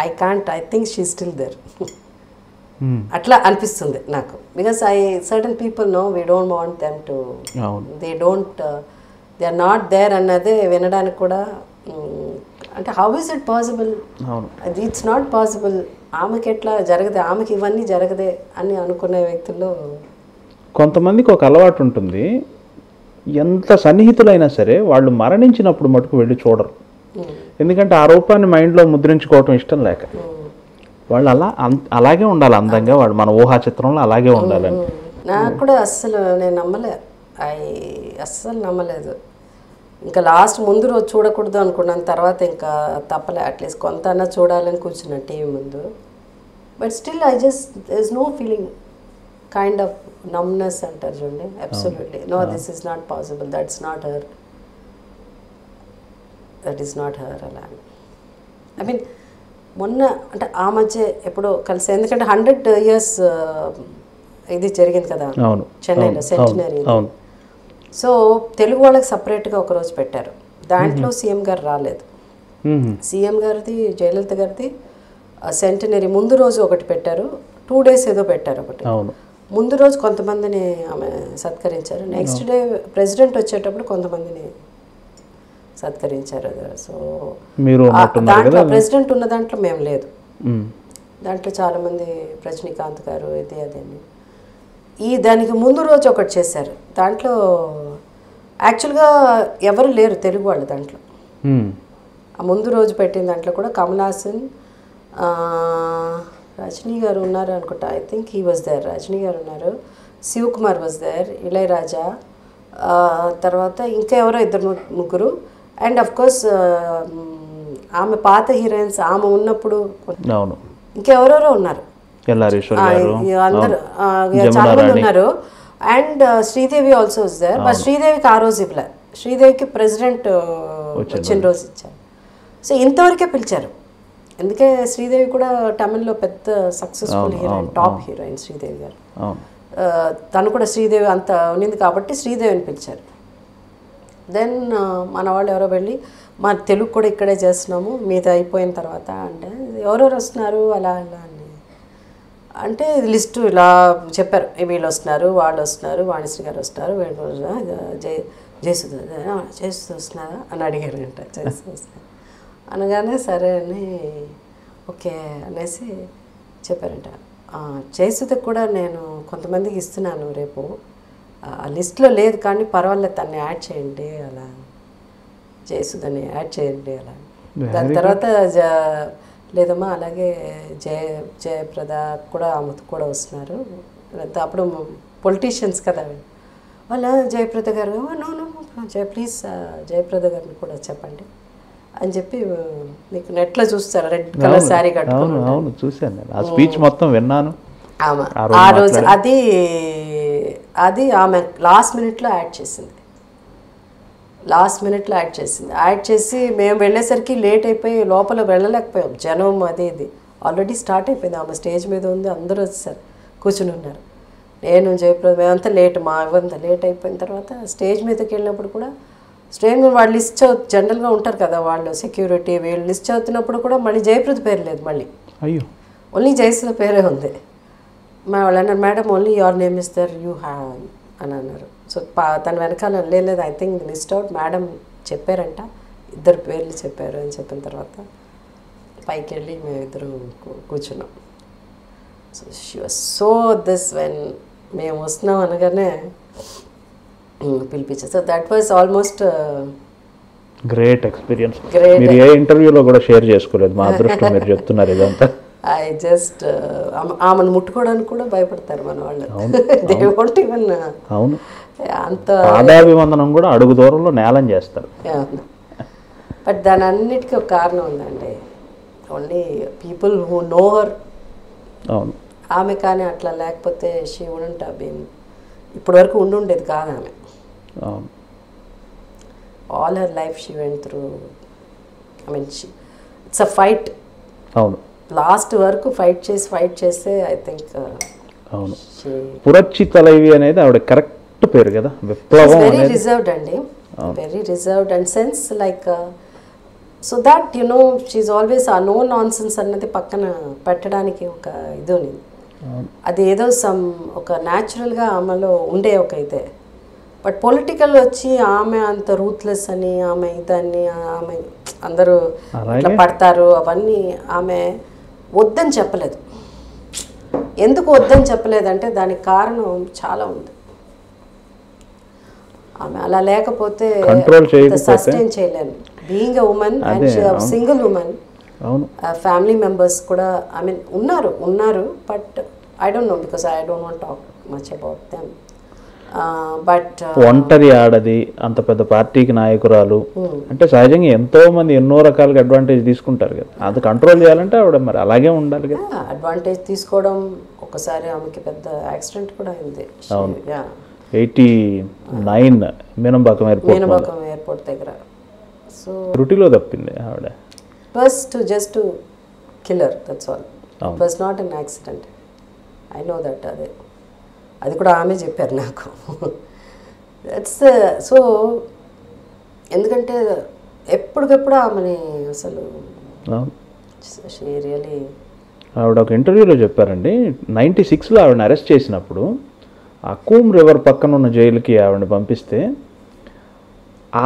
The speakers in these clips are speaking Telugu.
I think she still there. అట్లా అనిపిస్తుంది నాకు. Because certain people know we don't want them to, they are not there అన్నదే వినడానికి కూడా అంటే హౌ ఇస్ ఇట్ పాసిబుల్, అది ఇట్స్ నాట్ పాసిబుల్, ఆమెకి ఎట్లా జరగదే, ఆమెకి ఇవన్నీ జరగదే అని అనుకునే వ్యక్తుల్లో కొంతమందికి ఒక అలవాటు ఉంటుంది, ఎంత సన్నిహితులైనా సరే వాళ్ళు మరణించినప్పుడు మటుకు వెళ్ళి చూడరు. ఎందుకంటే ఆ రూపాన్ని మైండ్లో ముద్రించుకోవటం ఇష్టం లేక. వాళ్ళు అలాగే ఉండాలి అందంగా, వాళ్ళు మన ఊహా చిత్రంలో అలాగే ఉండాలని. నాకు కూడా నేను అస్సలు నమ్మలేదు. ఇంకా లాస్ట్ ముందు రోజు చూడకూడదు అనుకున్నాను, తర్వాత ఇంకా తప్పలే, అట్లీస్ట్ కొంత అన్నా చూడాలని కూర్చున్నాను టీవీ ముందు. But still there is no feeling, kind of numbness అంటారు చూడండి. Absolutely no, this is not possible, that is not her అలా. ఐ మీన్ మొన్న అంటే ఆ మధ్య ఎప్పుడో కలిసి, ఎందుకంటే 100 years ఇది జరిగింది కదా చెన్నైలో, సెంటినరీ. సో తెలుగు వాళ్ళకి సపరేట్గా ఒకరోజు పెట్టారు, దాంట్లో సీఎం గారు రాలేదు. సీఎం గారిది, జయలలిత గారిది సెంటినరీ ముందు రోజు ఒకటి పెట్టారు, 2 days ఏదో పెట్టారు ఒకటి. ముందు రోజు కొంతమందిని ఆమె సత్కరించారు, నెక్స్ట్ డే ప్రెసిడెంట్ వచ్చేటప్పుడు కొంతమందిని సత్కరించారు. సో దాంట్లో ప్రెసిడెంట్ ఉన్న దాంట్లో మేము లేదు, దాంట్లో చాలామంది రజనీకాంత్ గారు ఇది అదని. దానికి ముందు రోజు ఒకటి చేశారు, దాంట్లో యాక్చువల్గా ఎవరు లేరు తెలుగు వాళ్ళు దాంట్లో. ఆ ముందు రోజు పెట్టిన దాంట్లో కూడా కమల్ హాసన్, రజనీ గారు ఉన్నారు అనుకుంటా, I think he was there, Rajini గారు ఉన్నారు, శివకుమార్ వాజ్ దేర్, ఇళయరాజా, తర్వాత ఇంకా ఎవరో 2-3, అండ్ అఫ్ కోర్స్ ఆమె పాత హీరోయిన్స్ ఆమె ఉన్నప్పుడు ఇంకెవరెవరో ఉన్నారు, అందరు చాలా మంది ఉన్నారు. And Sridevi also was there. But శ్రీదేవికి ఆ రోజు ఇవ్వలే, శ్రీదేవికి ప్రెసిడెంట్ వచ్చిన రోజు ఇచ్చారు. సో ఇంతవరకే పిలిచారు, అందుకే శ్రీదేవి కూడా తమిళ్లో పెద్ద successful heroine, top heroine Sridevi గారు. తను కూడా శ్రీదేవి అంత ఉన్నింది కాబట్టి శ్రీదేవిని పిలిచారు. దెన్ మన వాళ్ళు ఎవరో వెళ్ళి, మా తెలుగు కూడా ఇక్కడే చేస్తున్నాము మీది అయిపోయిన తర్వాత అంటే, ఎవరెవరు వస్తున్నారు అలా అలా అని అంటే లిస్టు ఇలా చెప్పారు, వీళ్ళు వస్తున్నారు, వాళ్ళు వస్తున్నారు, వాణిశ్రీ గారు వస్తున్నారు, జయసుధ వస్తున్నారా అని అడిగారు అంట. జయసుధ వస్తున్నారు అనగానే సరే అని ఓకే అనేసి చెప్పారంట. జయసుధకు కూడా నేను కొంతమందికి ఇస్తున్నాను రేపు, ఆ లిస్ట్లో లేదు కానీ పర్వాలేదు తన్ని యాడ్ చేయండి అలా, జయసుధని యాడ్ చేయండి అలా. దాని తర్వాత లేదమ్మా అలాగే జయప్రద కూడా ఆమెకు కూడా వస్తున్నారు. అప్పుడు పొలిటీషియన్స్ కదా వాళ్ళ, జయప్రద గారు ప్లీజ్ జయప్రద గారిని కూడా చెప్పండి అని చెప్పి, మీకు నెట్లో చూస్తారు రెడ్ కలర్ శారీ కట్టుకుని చూసాను, ఆ స్పీచ్ మొత్తం విన్నాను. ఆ రోజు అది ఆమె లాస్ట్ మినిట్లో యాడ్ చేసింది, యాడ్ చేసి మేము వెళ్ళేసరికి లేట్ అయిపోయి లోపల వెళ్ళలేకపోయాం, జనం అది ఇది ఆల్రెడీ స్టార్ట్ అయిపోయింది, ఆమె స్టేజ్ మీద ఉంది, అందరూ వచ్చేసారు కూర్చుని ఉన్నారు. నేను జయప్రద మేమంతా మా ఇవంతా లేట్ అయిపోయిన తర్వాత స్టేజ్ మీదకి వెళ్ళినప్పుడు కూడా స్టేజ్ మీద వాళ్ళు లిస్ట్ జనరల్గా ఉంటారు కదా వాళ్ళు సెక్యూరిటీ, వీళ్ళు లిస్ట్ చదువుతున్నప్పుడు కూడా మళ్ళీ జయప్రద పేరు లేదు, మళ్ళీ ఓన్లీ జయసుధ పేరే ఉంది. వాళ్ళు అన్నారు madam only your name is there you have అని అన్నారు. సో తన వెనకాల లేదు, I think list out madam చెప్పారంట, 2 పేర్లు చెప్పారు అని చెప్పిన తర్వాత పైకి వెళ్ళి మేము ఇద్దరు కూర్చున్నాం. So she was so this when మేము వస్తున్నాం అనగానే పిలిపించారు. So that was almost great experience. మీరు ఏ ఇంటర్వ్యూలో కూడా షేర్ చేసుకోలేదు, మా అదృష్టం మీరు చెప్తున్నారు ఇదంతా. ఐ జస్ట్ ఆమెను ముట్టుకోవడానికి కూడా భయపడతారు మన వాళ్ళు, దే వోంట్ ఈవెన్. అవును, అంత పాదాభివందనం కూడా అడుగు దూరంలో నేలం చేస్తారు. బట్ దాని అన్నిటికీ ఒక కారణం ఉందండి, only people who know her. అవును, ఆమె కానీ అట్లా లేకపోతే షీ వుడెంట్ హావ్ బీన్, ఇప్పటి వరకు ఉండేది కాదు ఆమె. All her life she went through, I mean it's a fight. అవును, లాస్ట్ వరకు ఫైట్ చేస్తే ఐ థింక్. అవును, పురచ్చి తలైవి అనేది ఆవిడ కరెక్ట్ పేరు కదా, విప్లవం. వెరీ రిజర్వ్డ్ అండి, very reserved and sense like so that she always uh no nonsense అన్నది పక్కన పెట్టడానికి ఒక ఇది ఉంది. అది ఏదో ఒక న్యాచురల్గా ఆమెలో ఉండే ఒక ఇదే. బట్ పొలిటికల్ వచ్చి ఆమె అంత రూత్లెస్ అని, ఆమె ఇదని, ఆమె అందరూ ఇట్లా పడతారు అవన్నీ ఆమె వద్దని చెప్పలేదు. ఎందుకు వద్దని చెప్పలేదంటే దానికి కారణం చాలా ఉంది. ఆమె అలా లేకపోతే సస్టైన్ చేయలేను. Being a women and single women, family members కూడా ఐ మీన్ ఉన్నారు but I don't know because I don't want talk much about them. But ఒంటరి ఆడది, అంత పెద్ద పార్టీకి నాయకురాలు అంటే సహజంగా ఎంతో మంది ఎన్నో రకాలుగా అడ్వాంటేజ్ తీసుకుంటారు కదా. అది కంట్రోల్ చేయాలంటే ఆవిడ మరి అలాగే ఉండాలి కదా. అడ్వాంటేజ్ తీసుకోవడం, ఒకసారి ఆమెకి పెద్ద యాక్సిడెంట్ కూడా అయింది. 89 మీనంబాకం ఎయిర్పోర్ట్ దగ్గర. సో రుటిలో తప్పింది ఆవిడ. Just to killer, that's all. It was not an accident. I know that. అది కూడా ఆమె చెప్పారు నాకు. దట్స్ సో ఎందుకంటే ఎప్పటికప్పుడు ఆమెని అసలు రియలీ ఆవిడ ఒక ఇంటర్వ్యూలో చెప్పారండి, 96లో ఆవిడని అరెస్ట్ చేసినప్పుడు ఆ కూమ్ రివర్ పక్కన ఉన్న జైలుకి ఆవిడని పంపిస్తే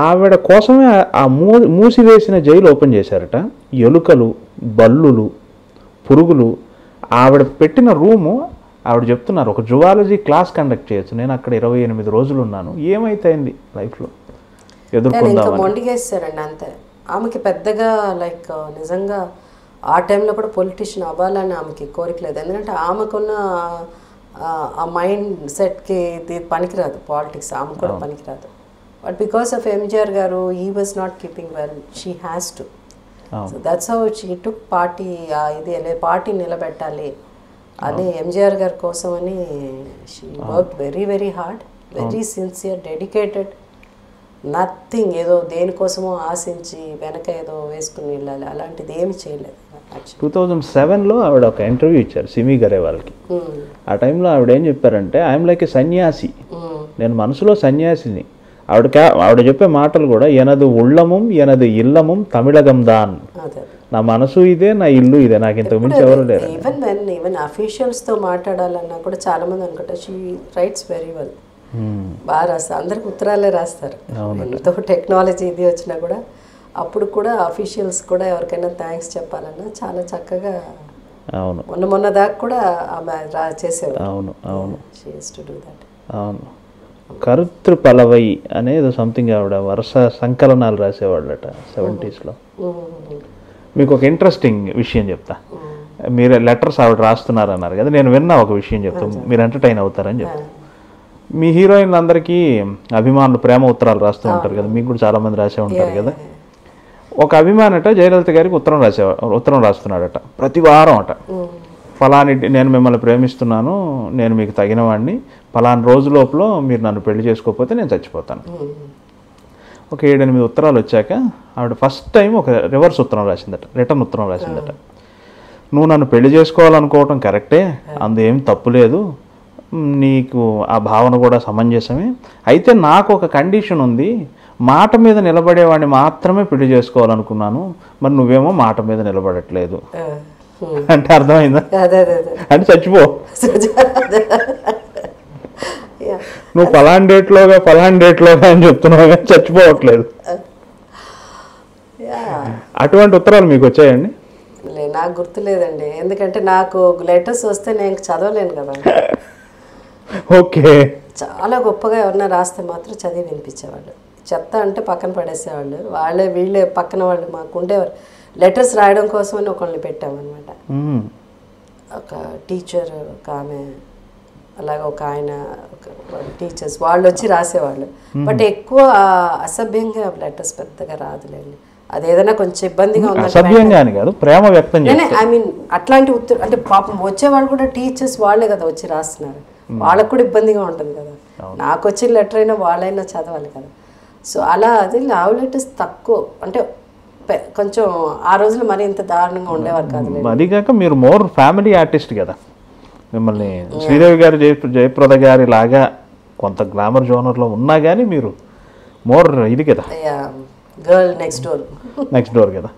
ఆవిడ కోసమే ఆ మూసివేసిన జైలు ఓపెన్ చేశారట. ఎలుకలు, బల్లులు, పురుగులు. ఆవిడ పెట్టిన రూము ఆవిడ చెప్తున్నారు, ఒక జువాలజీ క్లాస్ కండక్ట్ చేయొచ్చు. నేను అక్కడ 28 రోజులు ఉన్నాను. ఏమైతేంది లైఫ్లో ఎదుర్కొందామని మొండిగేస్తారండి అంతే. ఆమెకి పెద్దగా లైక్ నిజంగా ఆ టైంలో కూడా పొలిటీషియన్ అవ్వాలని ఆమెకి కోరిక లేదు. ఎందుకంటే ఆమెకున్న ఆ మైండ్ సెట్కి ఇది పనికిరాదు పాలిటిక్స్, ఆమె కూడా పనికిరాదు. బట్ బికాస్ ఆఫ్ ఎంజిఆర్ గారు, he was not keeping well, she has to. So that's how she took party. ఇది పార్టీ నిలబెట్టాలి అని ఎంజిఆర్ గారి కోసం అని she work very very hard, very sincere, dedicated. Nothing ఏదో దేనికోసమో ఆశించి వెనక ఏదో వేసుకుని వెళ్ళాలి అలాంటిది ఏమి చేయలేదు. 2007లో ఆవిడ ఒక ఇంటర్వ్యూ ఇచ్చారు సిమి గరేవాల్కి. ఆ టైంలో ఆవిడ ఏం చెప్పారంటే, ఐఎమ్ లైక్ ఏ సన్యాసి, నేను మనసులో సన్యాసిని. ఆవిడ చెప్పే మాటలు కూడా, ఎనదు ఉళ్ళముం ఎనదు ఇల్లముం తమిళగం దాన్, నా మనసు ఇదే, నా ఇల్లు ఇదే, నాకు ఇంతకు మించి ఎవరు లేరు. ఈవెన్ అఫీషియల్స్తో మాట్లాడాలన్నా కూడా చాలా మంది అనుకుంటారు షీ రైట్స్ వెరీ వెల్, బాగా రాస్తారు. అందరికి ఉత్తరాలే రాస్తారు. ఎంతో టెక్నాలజీ ఇది వచ్చినా కూడా అప్పుడు కూడా అఫీషియల్స్ కూడా ఎవరికైనా థ్యాంక్స్ చెప్పాలన్నా చాలా చక్కగా, మొన్న దాకా కూడా ఆమె చేసేవారు. She used to do that. కరుత్రు పలవై అనేది సంథింగ్ ఆవిడ వరుస సంకలనాలు రాసేవాళ్ళట 70sలో. మీకు ఒక ఇంట్రెస్టింగ్ విషయం చెప్తా. మీరు లెటర్స్ ఆవిడ రాస్తున్నారన్నారు కదా, నేను విన్నా ఒక విషయం చెప్తాను, మీరు ఎంటర్టైన్ అవుతారని చెప్తాను. మీ హీరోయిన్లు అందరికీ అభిమానులు ప్రేమ ఉత్తరాలు రాస్తూ ఉంటారు కదా, మీకు కూడా చాలామంది రాసే ఉంటారు కదా. ఒక అభిమానట జయలలిత గారికి ఉత్తరం రాస్తున్నాడట ప్రతి వారం అట. ఫలాని నేను మిమ్మల్ని ప్రేమిస్తున్నాను, నేను మీకు తగిన వాడిని, ఫలాని రోజు లోపల మీరు నన్ను పెళ్లి చేసుకోకపోతే నేను చచ్చిపోతాను. ఒక 7-8 ఉత్తరాలు వచ్చాక ఆవిడ ఫస్ట్ టైం ఒక రివర్స్ ఉత్తరం రాసిందట, రిటర్న్ ఉత్తరం రాసిందట. నువ్వు నన్ను పెళ్లి చేసుకోవాలనుకోవటం కరెక్టే, అందుకేం తప్పు లేదు, నీకు ఆ భావన కూడా సమంజసమే, అయితే నాకు ఒక కండిషన్ ఉంది, మాట మీద నిలబడేవాడిని మాత్రమే పెళ్లి చేసుకోవాలనుకున్నాను, మరి నువ్వేమో మాట మీద నిలబడట్లేదు అంటే అర్థమైందా? అంటే చచ్చిపో, నువ్వు ఫలాన్ డేట్లోగా అని చెప్తున్నావు కానీ చచ్చిపోవట్లేదు. అటువంటి ఉత్తరాలు మీకు వచ్చాయండి? నాకు గుర్తులేదండి, ఎందుకంటే నాకు లెటర్స్ వస్తే నేను చదవలేను కదా. ఓకే. చాలా గొప్పగా ఎవరన్నా రాస్తే మాత్రం చదివి వినిపించేవాళ్ళు, చెత్త అంటే పక్కన పడేసేవాళ్ళు. వీళ్ళే పక్కన వాళ్ళు మాకు ఉండేవారు. లెటర్స్ రాయడం కోసం అని ఒకళ్ళని పెట్టామన్నమాట. ఒక టీచర్, ఒక ఆమె, అలాగే ఒక ఆయన, టీచర్స్ వాళ్ళు వచ్చి రాసేవాళ్ళు. బట్ ఎక్కువ అసభ్యంగా లెటర్స్ పెద్దగా రాదులేండి. అదేదైనా కొంచెం ఇబ్బందిగా ఉంది, ప్రేమ వ్యక్తం ఐ మీన్ అట్లాంటి అంటే పాపం వచ్చేవాళ్ళు కూడా టీచర్స్ వాళ్ళే కదా వచ్చి రాస్తున్నారు, వాళ్ళకు కూడా ఇబ్బందిగా ఉంటుంది కదా. నాకు వచ్చిన లెటర్ అయినా వాళ్ళైనా చదవాలి కదా. సో అలా అది లవ్ లెటర్స్ తక్కువ, అంటే కొంచెం ఆ రోజులు మరి ఇంత దారుణంగా ఉండేవారు కాదు. అది కాక మీరు మోర్ ఫ్యామిలీ ఆర్టిస్ట్ కదా, మిమ్మల్ని శ్రీదేవి గారు జయప్రద గారి లాగా కొంత గ్లామర్ జోనర్లో ఉన్నా కానీ మీరు మోర్ ఇది కదా, girl next door. Next door కదా.